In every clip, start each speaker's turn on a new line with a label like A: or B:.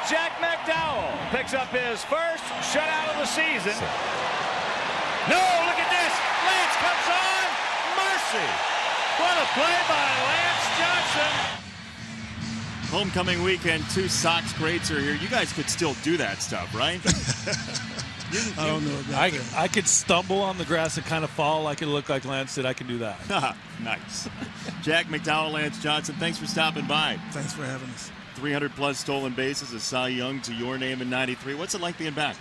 A: Jack McDowell picks up his first shutout of the season. No, look at this. Lance comes on. Mercy. What a play by Lance Johnson.
B: Homecoming weekend, 2 Sox greats are here. You guys could still do that stuff, right?
C: I don't know about that.
D: I could stumble on the grass and kind of fall like it looked like Lance did. I can do that.
B: Nice. Jack McDowell, Lance Johnson, thanks for stopping by.
C: Thanks for having us.
B: 300-plus stolen bases, a Cy Young to your name in '93. What's it like being back?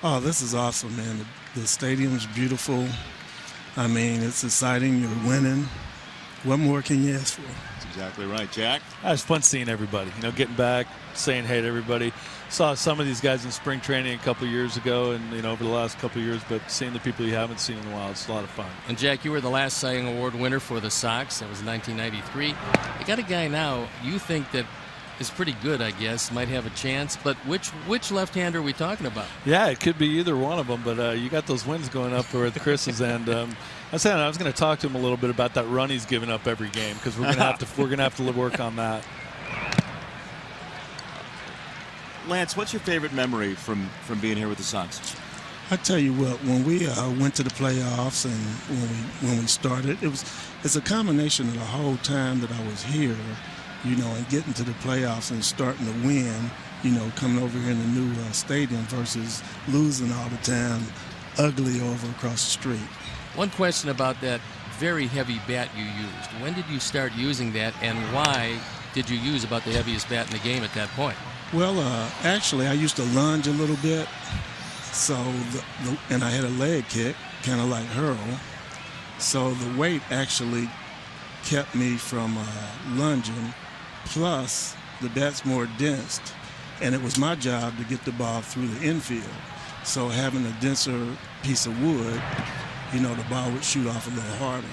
C: Oh, this is awesome, man. The stadium's beautiful. I mean, it's exciting. You're winning. What more can you ask for?
B: That's exactly right. Jack?
D: It was fun seeing everybody, getting back, saying hey to everybody. Saw some of these guys in spring training a couple of years ago and, over the last couple of years, but seeing the people you haven't seen in a while, it's a lot of fun.
E: And, Jack, you were the last Cy Young Award winner for the Sox. That was 1993. You got a guy now you think that is pretty good, I guess, might have a chance, but which left-hander are we talking about?
D: Yeah, it could be either one of them, but you got those wins going up with Chris's end. I was going to talk to him a little bit about that run he's giving up every game because we're going to have to work on that.
B: Lance, what's your favorite memory from being here with the Sox?
C: I tell you what, when we went to the playoffs and when we started, it's a combination of the whole time that I was here, and getting to the playoffs and starting to win, coming over here in the new stadium versus losing all the time, ugly over across the street.
E: One question about that very heavy bat you used. When did you start using that, and why did you use about the heaviest bat in the game at that point?
C: Well, actually, I used to lunge a little bit, and I had a leg kick, kind of like Hurl. So the weight actually kept me from lunging. Plus, the bat's more dense, and it was my job to get the ball through the infield. So having a denser piece of wood, the ball would shoot off a little harder,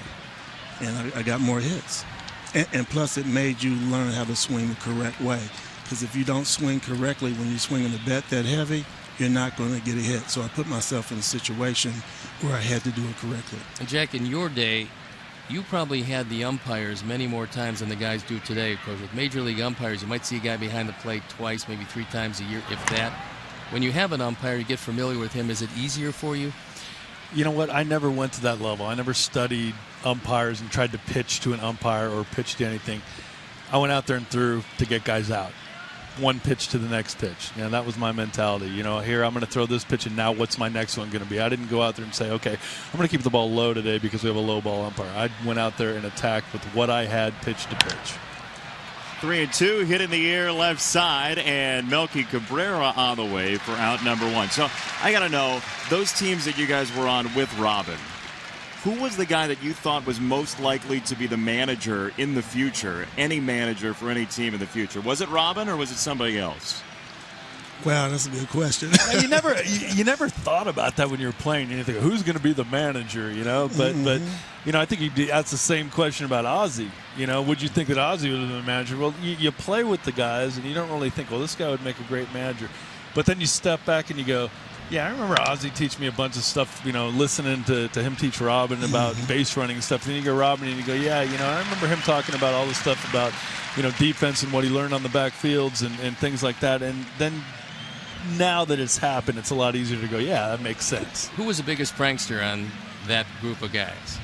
C: and I got more hits. And plus, it made you learn how to swing the correct way. Because if you don't swing correctly when you're swinging the bat that heavy, you're not going to get a hit. So I put myself in a situation where I had to do it correctly.
E: And Jack, in your day, you probably had the umpires many more times than the guys do today. Because with Major League umpires, you might see a guy behind the plate twice, maybe 3 times a year, if that. When you have an umpire, you get familiar with him. Is it easier for you?
D: You know what? I never went to that level. I never studied umpires and tried to pitch to an umpire or pitch to anything. I went out there and threw to get guys out. One pitch to the next pitch. That was my mentality. Here I'm going to throw this pitch, and now what's my next one going to be? I didn't go out there and say, okay, I'm going to keep the ball low today because we have a low ball umpire. I went out there and attacked with what I had pitch to pitch.
B: 3-2, hit in the air left side, and Melky Cabrera on the way for out number 1. So I got to know, those teams that you guys were on with Robin, who was the guy that you thought was most likely to be the manager in the future, any manager for any team in the future? Was it Robin or was it somebody else?
C: Wow, that's a good question.
D: you never thought about that when you were playing. You think, who's going to be the manager? But I think you asked the same question about Ozzie. Would you think that Ozzie would have been the manager? Well, you play with the guys, and you don't really think, well, this guy would make a great manager. But then you step back and you go, yeah, I remember Ozzie teach me a bunch of stuff, listening to him teach Robin about base running and stuff. And then you go, Robin, and you go, yeah, I remember him talking about all the stuff about, defense and what he learned on the backfields and things like that. And then now that it's happened, it's a lot easier to go, yeah, that makes sense.
E: Who was the biggest prankster on that group of guys?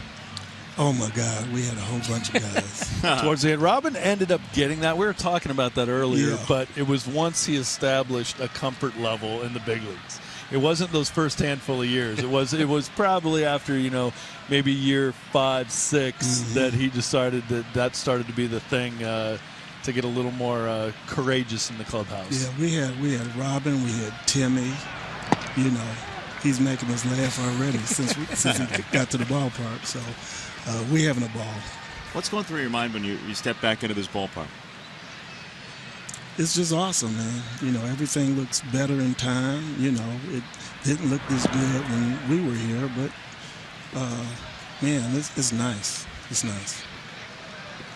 C: Oh, my God, we had a whole bunch of guys.
D: Towards the end, Robin ended up getting that. We were talking about that earlier, but it was once he established a comfort level in the big leagues. It wasn't those first handful of years. It was probably after, maybe year 5, 6 that he decided that started to be the thing to get a little more courageous in the clubhouse.
C: Yeah, we had Robin, we had Timmy. He's making us laugh already since he got to the ballpark. So we having a ball.
B: What's going through your mind when you step back into this ballpark?
C: It's just awesome, man. Everything looks better in time. It didn't look this good when we were here, but, man, it's nice. It's nice.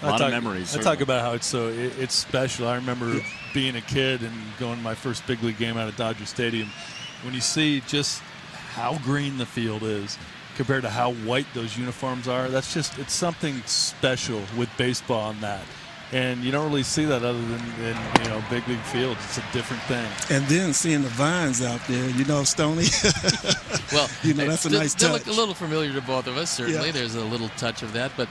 B: A lot of memories.
D: I talk about how it's special. I remember being a kid and going to my first big league game out at Dodger Stadium. When you see just how green the field is compared to how white those uniforms are, it's something special with baseball on that. And you don't really see that other than in big league fields. It's a different thing.
C: And then seeing the vines out there, Stoney.
E: Well,
C: that's a nice touch.
E: They look a little familiar to both of us. Certainly, there's a little touch of that, but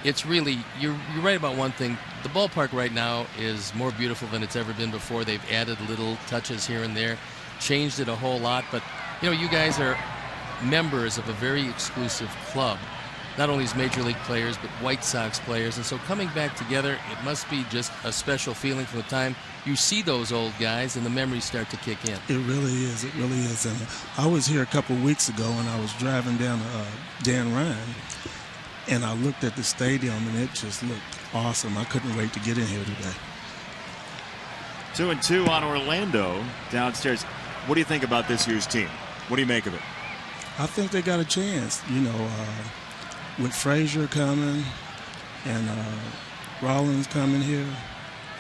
E: it's really you're right about one thing. The ballpark right now is more beautiful than it's ever been before. They've added little touches here and there, changed it a whole lot. But you guys are members of a very exclusive club. Not only as Major League players, but White Sox players. And so coming back together, it must be just a special feeling from the time you see those old guys and the memories start to kick in.
C: It really is. It really is. And I was here a couple of weeks ago when I was driving down Dan Ryan, and I looked at the stadium, and it just looked awesome. I couldn't wait to get in here today.
B: 2-2 on Orlando downstairs. What do you think about this year's team? What do you make of it?
C: I think they got a chance. With Frazier coming and Rollins coming here,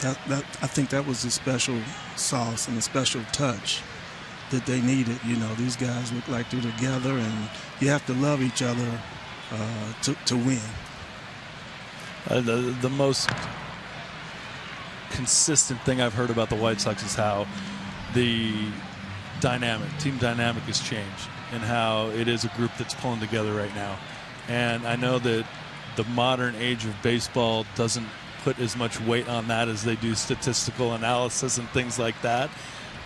C: I think that was a special sauce and a special touch that they needed. These guys look like they're together, and you have to love each other to win.
D: The most consistent thing I've heard about the White Sox is how the team dynamic has changed, and how it is a group that's pulling together right now. And I know that the modern age of baseball doesn't put as much weight on that as they do statistical analysis and things like that.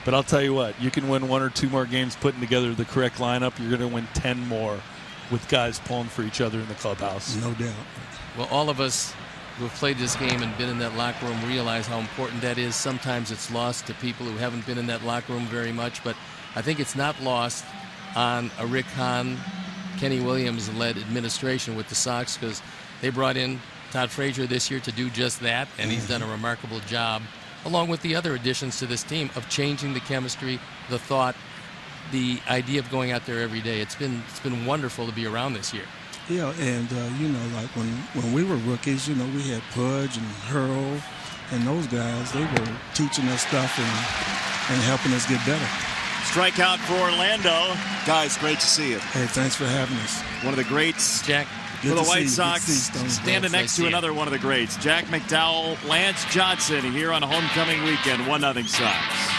D: But I'll tell you what, you can win 1 or 2 more games putting together the correct lineup. You're going to win 10 more with guys pulling for each other in the clubhouse.
C: No doubt.
E: Well, all of us who have played this game and been in that locker room realize how important that is. Sometimes it's lost to people who haven't been in that locker room very much, but I think it's not lost on a Rick Hahn, Kenny Williams-led administration with the Sox, because they brought in Todd Frazier this year to do just that, and he's done a remarkable job, along with the other additions to this team, of changing the chemistry, the thought, the idea of going out there every day. It's been wonderful to be around this year.
C: Yeah, and like when we were rookies, we had Pudge and Hurl, and those guys, they were teaching us stuff and helping us get better.
B: Strikeout for Orlando. Guys, great to see you.
C: Hey, thanks for having us.
B: One of the greats,
E: Jack,
B: for the White Sox, standing next to another one of the greats, Jack McDowell, Lance Johnson, here on homecoming weekend. 1-0 Sox.